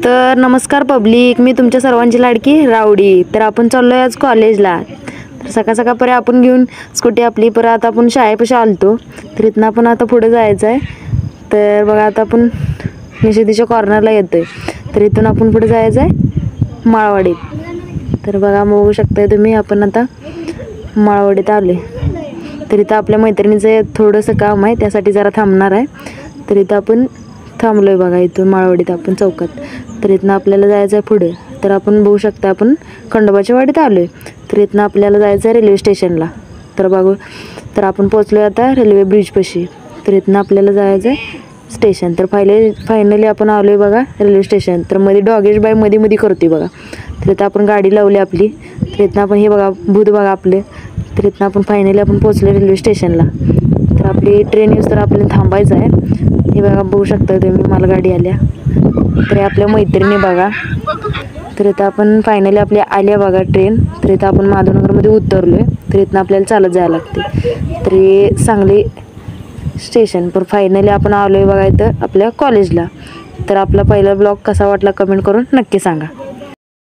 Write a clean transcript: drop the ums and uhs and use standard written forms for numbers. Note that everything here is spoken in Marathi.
तर नमस्कार पब्लिक, मी तुमच्या सर्वांची लाडकी रावडी. तर आपण चाललो आहे आज कॉलेजला. तर सकाळ सकाळपर्यंत आपण घेऊन स्कूटी आपली परत आता आपण शाळेपाशी आलतो. तर इथनं आपण आता पुढे जायचं आहे. तर बघा आता आपण निषेधीच्या कॉर्नरला येतो आहे. तर इथून आपण पुढे जायचं आहे माळवाडीत. तर बघा बघू शकताय तुम्ही, आपण आता माळवाडीत आलो आहे. तर इथं आपल्या मैत्रिणीचं थोडंसं काम आहे, त्यासाठी जरा थांबणार आहे. तर इथं आपण थांबलो आहे बघा, इथून माळवाडीत आपण चौकात. तर इथनं आपल्याला जायचं आहे पुढे. तर आपण बघू शकता आपण खंडोबाच्या वाडीत आलो आहे. तर इथनं आपल्याला जायचं आहे रेल्वे स्टेशनला. तर बघू, तर आपण पोचलो आहे आता रेल्वे ब्रिजपाशी. तर इथनं आपल्याला जायचं आहे स्टेशन. तर फायनली आपण आलो आहे बघा रेल्वे स्टेशन. तर मध्ये डॉगेश बाई मध्ये करते बघा. तर इथं आपण गाडी लावली आपली. तर इथनं आपण हे बघा भूत बघा आपले. तर इथनं आपण फायनली आपण पोचलो रेल्वे स्टेशनला. तर आपली ट्रेन येऊस तर आपल्याला थांबायचं आहे. हे बघा बघू शकता तुम्ही, मालगाडी आल्या. तर आपल्या मैत्रिणी बघा. तर इथं आपण फायनली आपल्या आल्या बघा ट्रेन. तर इथं आपण माधवनगरमध्ये उतरलो आहे. तर इथनं आपल्याला चालत जायला लागते. तर हे सांगली स्टेशन. पण फायनली आपण आलो आहे बघा इथं आपल्या कॉलेजला. तर आपला पहिला ब्लॉग कसा वाटला कमेंट करून नक्की सांगा.